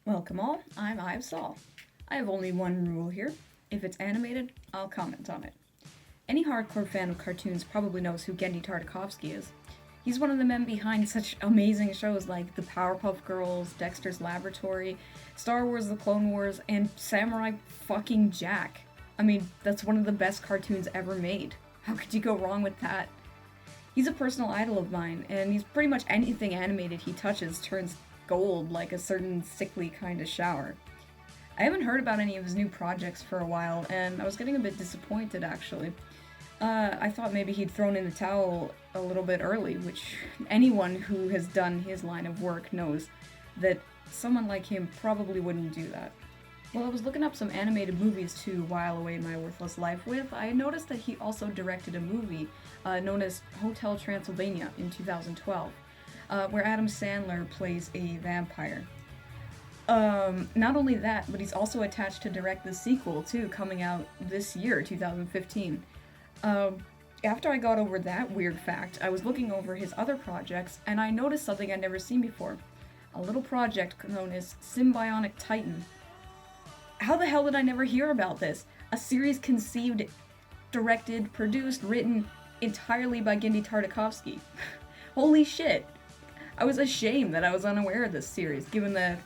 Welcome all, I'm EyeofSol. I have only one rule here. If it's animated, I'll comment on it. Any hardcore fan of cartoons probably knows who Genndy Tartakovsky is. He's one of the men behind such amazing shows like The Powerpuff Girls, Dexter's Laboratory, Star Wars The Clone Wars, and Samurai fucking Jack. I mean, that's one of the best cartoons ever made. How could you go wrong with that? He's a personal idol of mine, and he's pretty much anything animated he touches turns gold like a certain sickly kind of shower. I haven't heard about any of his new projects for a while, and I was getting a bit disappointed actually. I thought maybe he'd thrown in the towel a little bit early, which anyone who has done his line of work knows that someone like him probably wouldn't do that. While I was looking up some animated movies to while away my worthless life with, I noticed that he also directed a movie known as Hotel Transylvania in 2012, where Adam Sandler plays a vampire. Not only that, but he's also attached to direct the sequel too, coming out this year, 2015. After I got over that weird fact, I was looking over his other projects, and I noticed something I'd never seen before. A little project known as Sym-Bionic Titan. How the hell did I never hear about this? A series conceived, directed, produced, written entirely by Genndy Tartakovsky. Holy shit! I was ashamed that I was unaware of this series, given the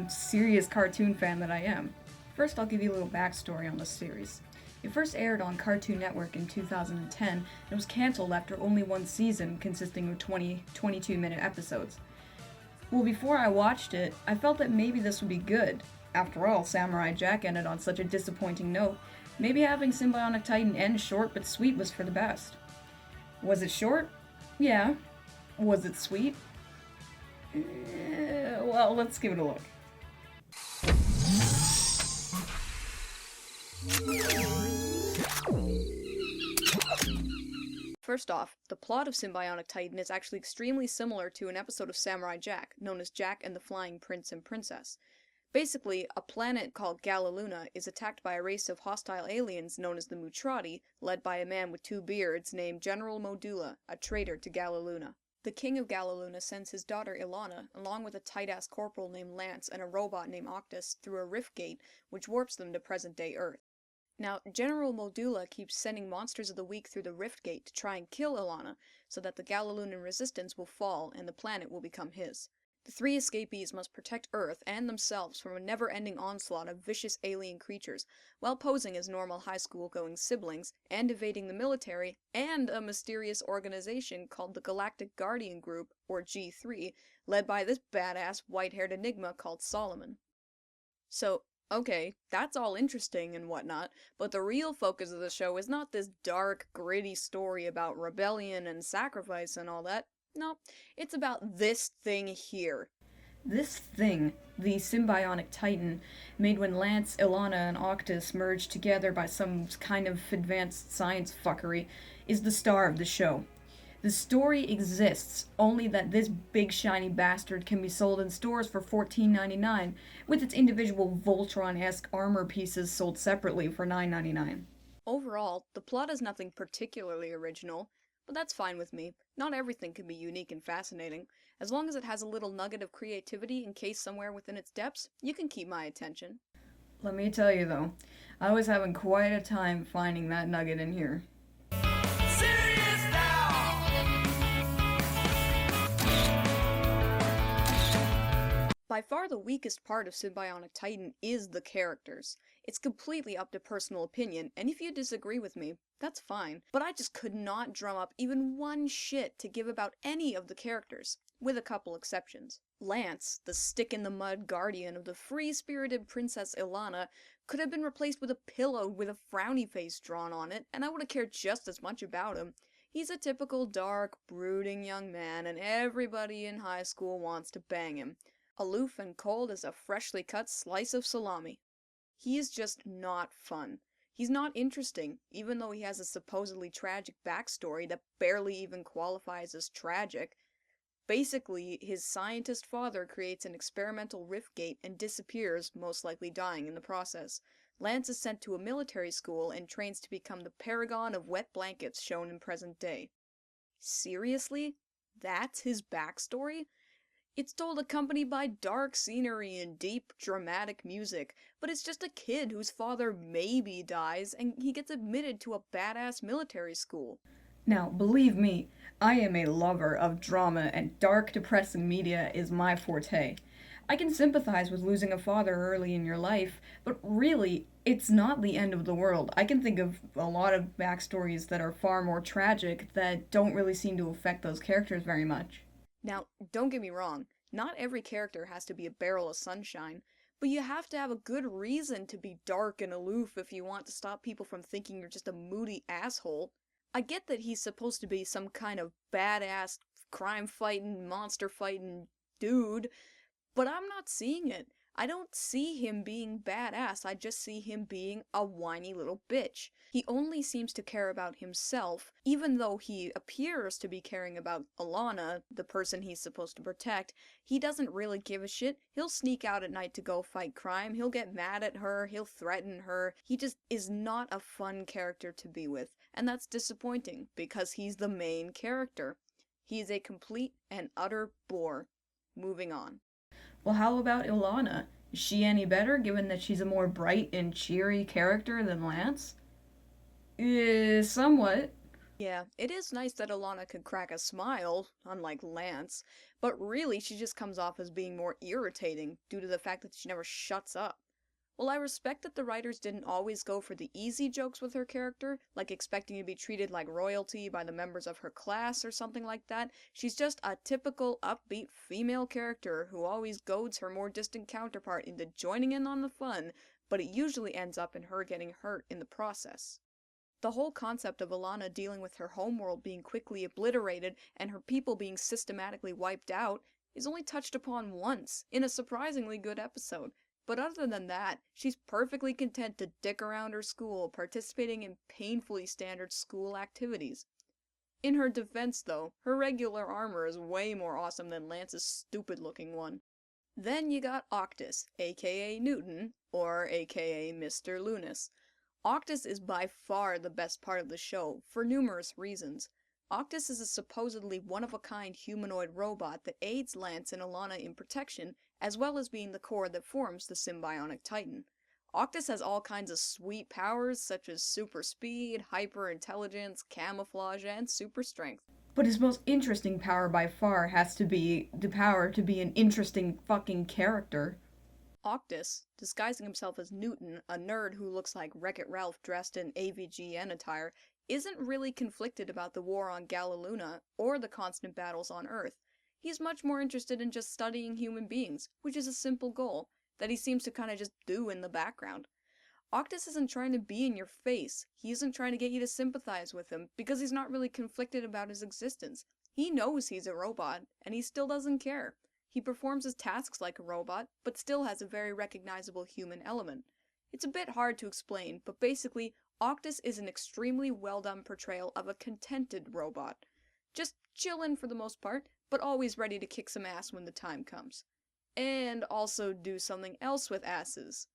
serious cartoon fan that I am. First, I'll give you a little backstory on the series. It first aired on Cartoon Network in 2010 and was cancelled after only one season consisting of 22-minute episodes. Well, before I watched it, I felt that maybe this would be good. After all, Samurai Jack ended on such a disappointing note. Maybe having Sym-Bionic Titan end short but sweet was for the best. Was it short? Yeah. Was it sweet? Well, let's give it a look. First off, the plot of Sym-Bionic Titan is actually extremely similar to an episode of Samurai Jack, known as Jack and the Flying Prince and Princess. Basically, a planet called Gallaluna is attacked by a race of hostile aliens known as the Mutrati, led by a man with two beards named General Modula, a traitor to Gallaluna. The king of Gallaluna sends his daughter Ilana, along with a tight-ass corporal named Lance and a robot named Octus, through a rift gate, which warps them to present-day Earth. Now, General Modula keeps sending Monsters of the Week through the rift gate to try and kill Ilana, so that the Gallalunan resistance will fall and the planet will become his. The three escapees must protect Earth and themselves from a never-ending onslaught of vicious alien creatures, while posing as normal high school-going siblings, and evading the military, and a mysterious organization called the Galactic Guardian Group, or G3, led by this badass white-haired enigma called Solomon. So, okay, that's all interesting and whatnot, but the real focus of the show is not this dark, gritty story about rebellion and sacrifice and all that. No, it's about this thing here. This thing, the Sym-Bionic Titan, made when Lance, Ilana, and Octus merged together by some kind of advanced science fuckery, is the star of the show. The story exists, only that this big shiny bastard can be sold in stores for $14.99, with its individual Voltron-esque armor pieces sold separately for $9.99. Overall, the plot is nothing particularly original, but that's fine with me. Not everything can be unique and fascinating. As long as it has a little nugget of creativity encased somewhere within its depths, you can keep my attention. Let me tell you though, I was having quite a time finding that nugget in here. By far the weakest part of Sym-Bionic Titan is the characters. It's completely up to personal opinion, and if you disagree with me, that's fine. But I just could not drum up even one shit to give about any of the characters, with a couple exceptions. Lance, the stick-in-the-mud guardian of the free-spirited Princess Ilana, could have been replaced with a pillow with a frowny face drawn on it, and I would have cared just as much about him. He's a typical dark, brooding young man, and everybody in high school wants to bang him. Aloof and cold as a freshly cut slice of salami. He is just not fun. He's not interesting, even though he has a supposedly tragic backstory that barely even qualifies as tragic. Basically, his scientist father creates an experimental rift gate and disappears, most likely dying in the process. Lance is sent to a military school and trains to become the paragon of wet blankets shown in present day. Seriously? That's his backstory? It's told accompanied by dark scenery and deep, dramatic music, but it's just a kid whose father maybe dies and he gets admitted to a badass military school. Now, believe me, I am a lover of drama, and dark, depressing media is my forte. I can sympathize with losing a father early in your life, but really, it's not the end of the world. I can think of a lot of backstories that are far more tragic that don't really seem to affect those characters very much. Now, don't get me wrong, not every character has to be a barrel of sunshine, but you have to have a good reason to be dark and aloof if you want to stop people from thinking you're just a moody asshole. I get that he's supposed to be some kind of badass, crime fighting, monster fighting dude, but I'm not seeing it. I don't see him being badass, I just see him being a whiny little bitch. He only seems to care about himself, even though he appears to be caring about Alana, the person he's supposed to protect. He doesn't really give a shit. He'll sneak out at night to go fight crime, he'll get mad at her, he'll threaten her. He just is not a fun character to be with, and that's disappointing, because he's the main character. He's a complete and utter bore. Moving on. Well, how about Ilana? Is she any better, given that she's a more bright and cheery character than Lance? Somewhat. Yeah, it is nice that Ilana could crack a smile, unlike Lance, but really she just comes off as being more irritating due to the fact that she never shuts up. While I respect that the writers didn't always go for the easy jokes with her character, like expecting to be treated like royalty by the members of her class or something like that, she's just a typical upbeat female character who always goads her more distant counterpart into joining in on the fun, but it usually ends up in her getting hurt in the process. The whole concept of Alana dealing with her homeworld being quickly obliterated and her people being systematically wiped out is only touched upon once, in a surprisingly good episode. But other than that, she's perfectly content to dick around her school, participating in painfully standard school activities. In her defense, though, her regular armor is way more awesome than Lance's stupid-looking one. Then you got Octus, aka Newton, or aka Mr. Lunas. Octus is by far the best part of the show, for numerous reasons. Octus is a supposedly one-of-a-kind humanoid robot that aids Lance and Alana in protection, as well as being the core that forms the Sym-Bionic Titan. Octus has all kinds of sweet powers, such as super speed, hyper-intelligence, camouflage, and super strength. But his most interesting power by far has to be the power to be an interesting fucking character. Octus, disguising himself as Newton, a nerd who looks like Wreck-It Ralph dressed in AVGN attire, isn't really conflicted about the war on Galiluna or the constant battles on Earth. He's much more interested in just studying human beings, which is a simple goal that he seems to kind of just do in the background. Octus isn't trying to be in your face. He isn't trying to get you to sympathize with him because he's not really conflicted about his existence. He knows he's a robot, and he still doesn't care. He performs his tasks like a robot, but still has a very recognizable human element. It's a bit hard to explain, but basically, Octus is an extremely well-done portrayal of a contented robot. Just chillin' for the most part, but always ready to kick some ass when the time comes. And also do something else with asses.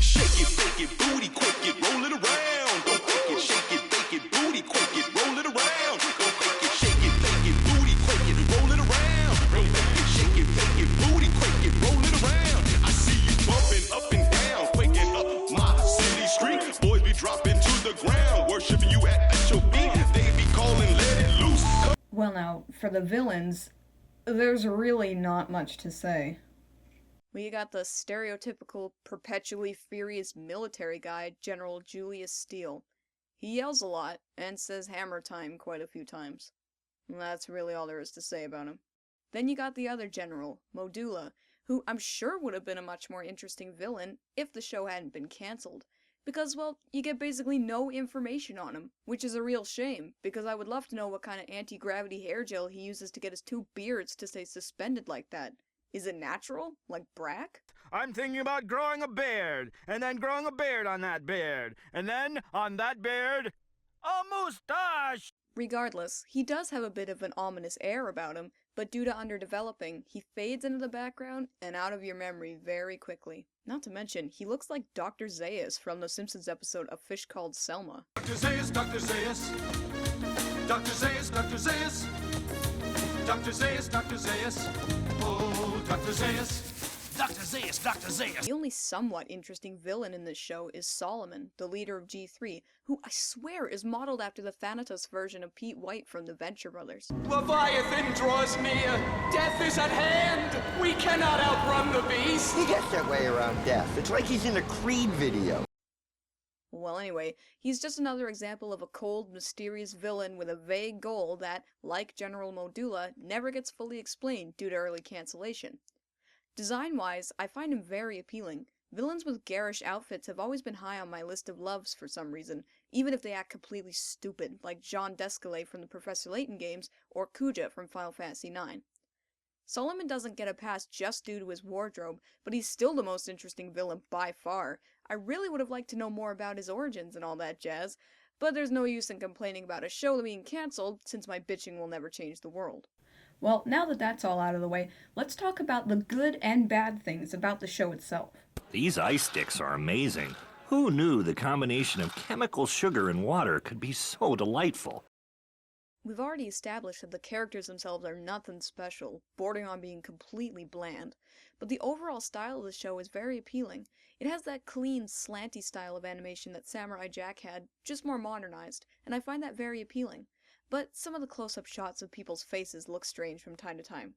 Shake it, bake it, booty, quick it, roll it around. Go quick it, shake it, bake it, booty, quick it, roll it around. Go quick it, shake it, bake it, booty, quick it, roll it around. Go quick it, shake it, bake it, booty, quick it, roll it around. I see you bumping up and down, quaking up my city street. Boys be dropping to the ground, worshiping you at your beat. They be calling, let it loose. Well now, for the villains, there's really not much to say. We got the stereotypical, perpetually furious military guy, General Julius Steele. He yells a lot, and says hammer time quite a few times. That's really all there is to say about him. Then you got the other general, Modula, who I'm sure would have been a much more interesting villain if the show hadn't been cancelled. Because, well, you get basically no information on him, which is a real shame, because I would love to know what kind of anti-gravity hair gel he uses to get his two beards to stay suspended like that. Is it natural? Like Brack? I'm thinking about growing a beard, and then growing a beard on that beard, and then, on that beard, a moustache! Regardless, he does have a bit of an ominous air about him, but due to underdeveloping, he fades into the background and out of your memory very quickly. Not to mention, he looks like Dr. Zaius from the Simpsons episode A Fish Called Selma. Dr. Zaius, Dr. Zaius. Dr. Zaius, Dr. Zaius. Dr. Zaius, Dr. Zaius. Oh. Dr. Zaius! Dr. Zaius! Dr. Zaius! The only somewhat interesting villain in this show is Solomon, the leader of G3, who I swear is modeled after the Thanatos version of Pete White from the Venture Brothers. Leviathan draws near. Death is at hand. We cannot outrun the beast. He gets that way around death. It's like he's in a Creed video. Well, anyway, he's just another example of a cold, mysterious villain with a vague goal that, like General Modula, never gets fully explained due to early cancellation. Design-wise, I find him very appealing. Villains with garish outfits have always been high on my list of loves for some reason, even if they act completely stupid, like Jean Descalais from the Professor Layton games, or Kuja from Final Fantasy IX. Solomon doesn't get a pass just due to his wardrobe, but he's still the most interesting villain by far. I really would have liked to know more about his origins and all that jazz, but there's no use in complaining about a show being cancelled, since my bitching will never change the world. Well, now that that's all out of the way, let's talk about the good and bad things about the show itself. These ice sticks are amazing. Who knew the combination of chemical sugar and water could be so delightful? We've already established that the characters themselves are nothing special, bordering on being completely bland, but the overall style of the show is very appealing. It has that clean, slanty style of animation that Samurai Jack had, just more modernized, and I find that very appealing. But some of the close-up shots of people's faces look strange from time to time.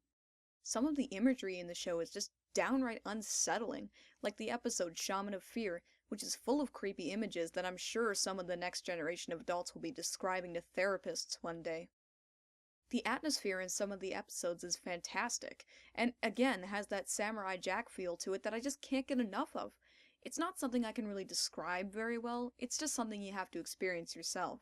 Some of the imagery in the show is just downright unsettling, like the episode Shaman of Fear, which is full of creepy images that I'm sure some of the next generation of adults will be describing to therapists one day. The atmosphere in some of the episodes is fantastic, and again has that Samurai Jack feel to it that I just can't get enough of. It's not something I can really describe very well, it's just something you have to experience yourself.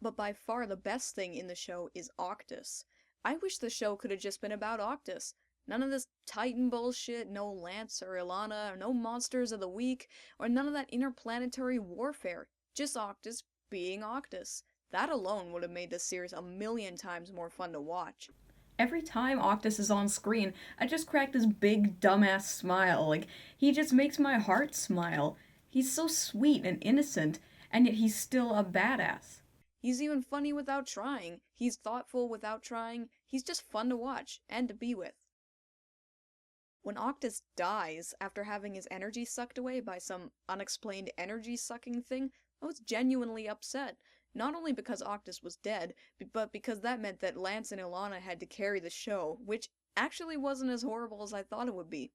But by far the best thing in the show is Octus. I wish the show could have just been about Octus. None of this Titan bullshit, no Lance or Ilana, or no Monsters of the Week, or none of that interplanetary warfare. Just Octus being Octus. That alone would have made this series 1,000,000 times more fun to watch. Every time Octus is on screen, I just crack this big dumbass smile. Like, he just makes my heart smile. He's so sweet and innocent, and yet he's still a badass. He's even funny without trying. He's thoughtful without trying. He's just fun to watch, and to be with. When Octus dies after having his energy sucked away by some unexplained energy-sucking thing, I was genuinely upset. Not only because Octus was dead, but because that meant that Lance and Ilana had to carry the show, which actually wasn't as horrible as I thought it would be.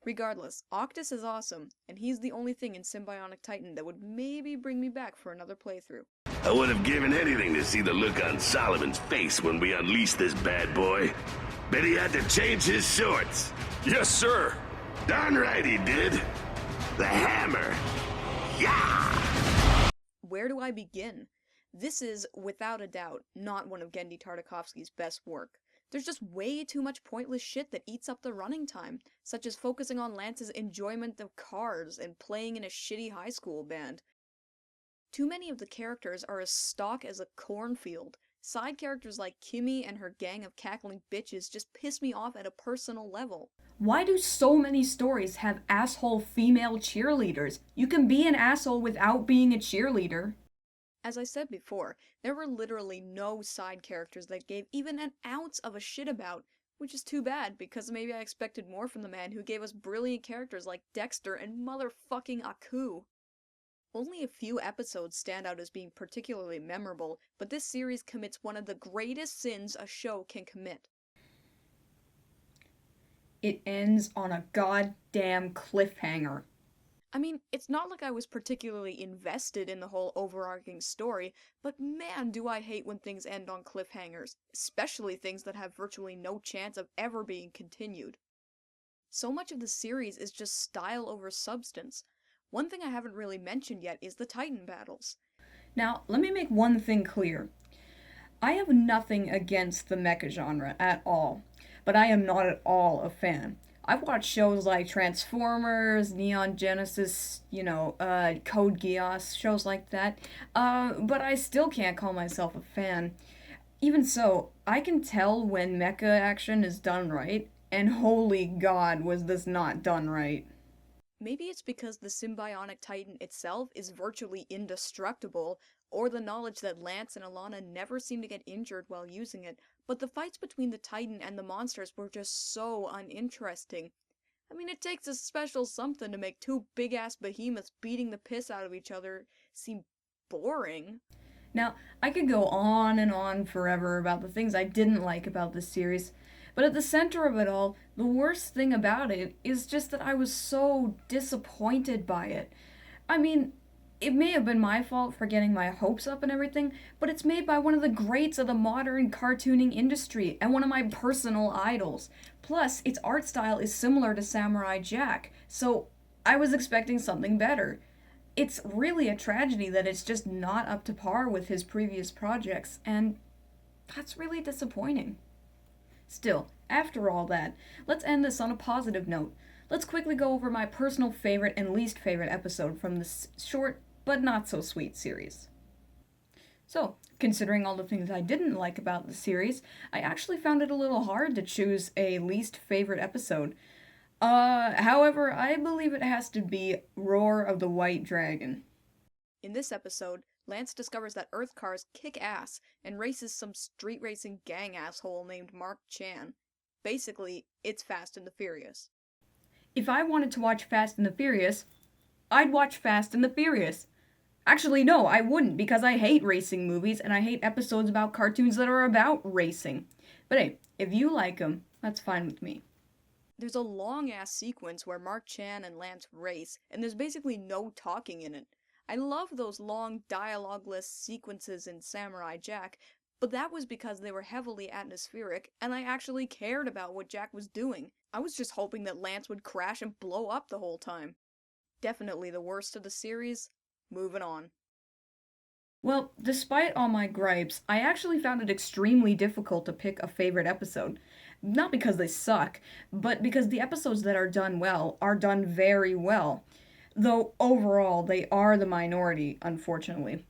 Regardless, Octus is awesome, and he's the only thing in Sym-Bionic Titan that would maybe bring me back for another playthrough. I would have given anything to see the look on Solomon's face when we unleashed this bad boy. Bet he had to change his shorts. Yes, sir! Darn right he did. The hammer. Yeah! Where do I begin? This is, without a doubt, not one of Genndy Tartakovsky's best work. There's just way too much pointless shit that eats up the running time, such as focusing on Lance's enjoyment of cars and playing in a shitty high school band. Too many of the characters are as stock as a cornfield. Side characters like Kimmy and her gang of cackling bitches just piss me off at a personal level. Why do so many stories have asshole female cheerleaders? You can be an asshole without being a cheerleader. As I said before, there were literally no side characters that gave even an ounce of a shit about, which is too bad, because maybe I expected more from the man who gave us brilliant characters like Dexter and motherfucking Aku. Only a few episodes stand out as being particularly memorable, but this series commits one of the greatest sins a show can commit. It ends on a goddamn cliffhanger. I mean, it's not like I was particularly invested in the whole overarching story, but man do I hate when things end on cliffhangers, especially things that have virtually no chance of ever being continued. So much of the series is just style over substance. One thing I haven't really mentioned yet is the Titan battles. Now, let me make one thing clear. I have nothing against the mecha genre at all, but I am not at all a fan. I've watched shows like Transformers, Neon Genesis, Code Geass, shows like that, but I still can't call myself a fan. Even so, I can tell when mecha action is done right, and holy god was this not done right. Maybe it's because the Sym-Bionic Titan itself is virtually indestructible, or the knowledge that Lance and Ilana never seem to get injured while using it, but the fights between the Titan and the monsters were just so uninteresting. I mean, it takes a special something to make two big-ass behemoths beating the piss out of each other seem boring. Now, I could go on and on forever about the things I didn't like about this series, but at the center of it all, the worst thing about it is just that I was so disappointed by it. I mean, it may have been my fault for getting my hopes up and everything, but it's made by one of the greats of the modern cartooning industry and one of my personal idols. Plus, its art style is similar to Samurai Jack, so I was expecting something better. It's really a tragedy that it's just not up to par with his previous projects, and that's really disappointing. Still, after all that, let's end this on a positive note. Let's quickly go over my personal favorite and least favorite episode from this short but not so sweet series. So, considering all the things I didn't like about the series, I actually found it a little hard to choose a least favorite episode. However, I believe it has to be Roar of the White Dragon. In this episode, Lance discovers that Earth cars kick ass and races some street racing gang asshole named Mark Chan. Basically, it's Fast and the Furious. If I wanted to watch Fast and the Furious, I'd watch Fast and the Furious. Actually, no, I wouldn't, because I hate racing movies and I hate episodes about cartoons that are about racing. But hey, if you like them, that's fine with me. There's a long-ass sequence where Mark Chan and Lance race, and there's basically no talking in it. I love those long, dialogueless sequences in Samurai Jack, but that was because they were heavily atmospheric, and I actually cared about what Jack was doing. I was just hoping that Lance would crash and blow up the whole time. Definitely the worst of the series. Moving on. Well, despite all my gripes, I actually found it extremely difficult to pick a favorite episode. Not because they suck, but because the episodes that are done well are done very well. Though overall, they are the minority, unfortunately.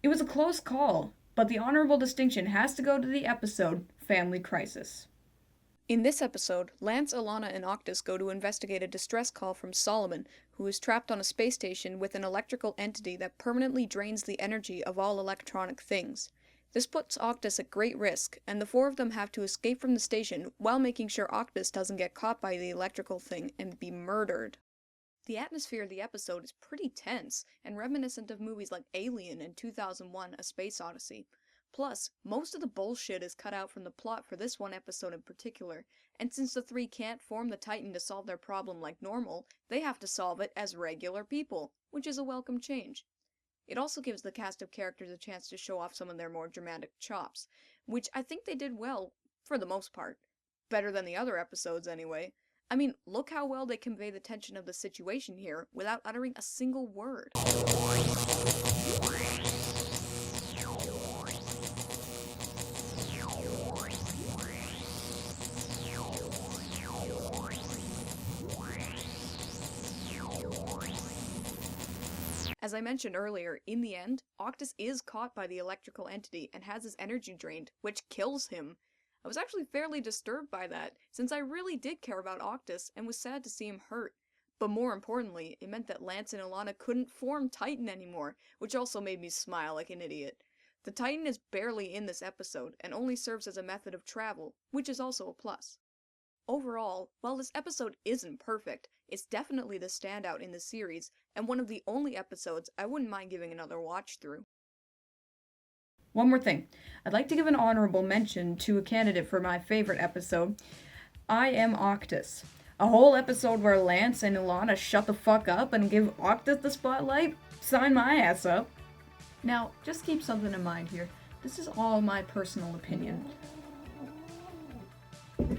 It was a close call, but the honorable distinction has to go to the episode Family Crisis. In this episode, Lance, Alana, and Octus go to investigate a distress call from Solomon, who is trapped on a space station with an electrical entity that permanently drains the energy of all electronic things. This puts Octus at great risk, and the four of them have to escape from the station while making sure Octus doesn't get caught by the electrical thing and be murdered. The atmosphere of the episode is pretty tense, and reminiscent of movies like Alien and 2001: A Space Odyssey. Plus, most of the bullshit is cut out from the plot for this one episode in particular, and since the three can't form the Titan to solve their problem like normal, they have to solve it as regular people, which is a welcome change. It also gives the cast of characters a chance to show off some of their more dramatic chops, which I think they did well, for the most part. Better than the other episodes, anyway. I mean, look how well they convey the tension of the situation here without uttering a single word. As I mentioned earlier, in the end, Octus is caught by the electrical entity and has his energy drained, which kills him. I was actually fairly disturbed by that, since I really did care about Octus and was sad to see him hurt. But more importantly, it meant that Lance and Alana couldn't form Titan anymore, which also made me smile like an idiot. The Titan is barely in this episode, and only serves as a method of travel, which is also a plus. Overall, while this episode isn't perfect, it's definitely the standout in the series, and one of the only episodes I wouldn't mind giving another watch through. One more thing. I'd like to give an honorable mention to a candidate for my favorite episode, I Am Octus. A whole episode where Lance and Ilana shut the fuck up and give Octus the spotlight? Sign my ass up. Now, just keep something in mind here. This is all my personal opinion.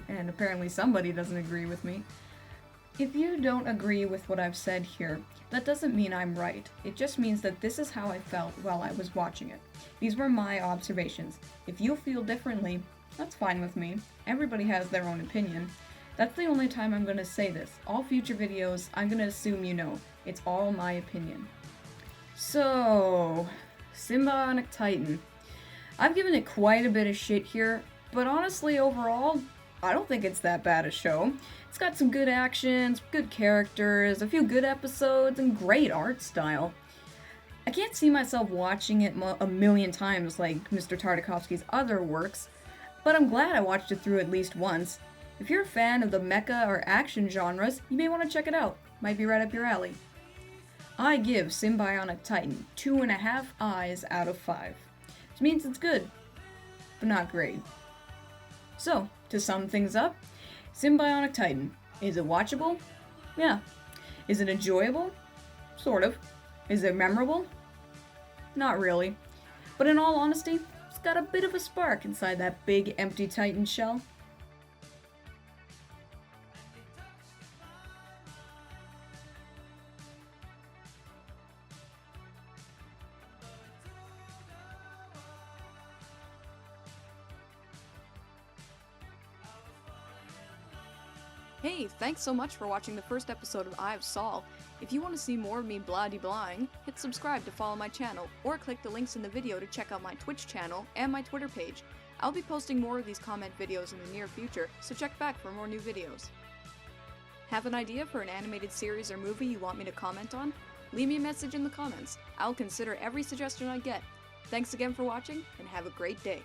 And apparently somebody doesn't agree with me. If you don't agree with what I've said here, that doesn't mean I'm right. It just means that this is how I felt while I was watching it. These were my observations. If you feel differently, that's fine with me. Everybody has their own opinion. That's the only time I'm going to say this. All future videos, I'm going to assume you know. It's all my opinion. So, Sym-Bionic Titan. I've given it quite a bit of shit here, but honestly, overall, I don't think it's that bad a show. It's got some good actions, good characters, a few good episodes, and great art style. I can't see myself watching it a million times like Mr. Tartakovsky's other works, but I'm glad I watched it through at least once. If you're a fan of the mecha or action genres, you may want to check it out. Might be right up your alley. I give Sym-Bionic Titan 2.5 eyes out of 5. Which means it's good, but not great. So, to sum things up, Sym-Bionic Titan. Is it watchable? Yeah. Is it enjoyable? Sort of. Is it memorable? Not really. But in all honesty, it's got a bit of a spark inside that big empty Titan shell. Hey, thanks so much for watching the first episode of EyeofSol. If you want to see more of me blah-de-blahing, hit subscribe to follow my channel, or click the links in the video to check out my Twitch channel and my Twitter page. I'll be posting more of these comment videos in the near future, so check back for more new videos. Have an idea for an animated series or movie you want me to comment on? Leave me a message in the comments. I'll consider every suggestion I get. Thanks again for watching, and have a great day.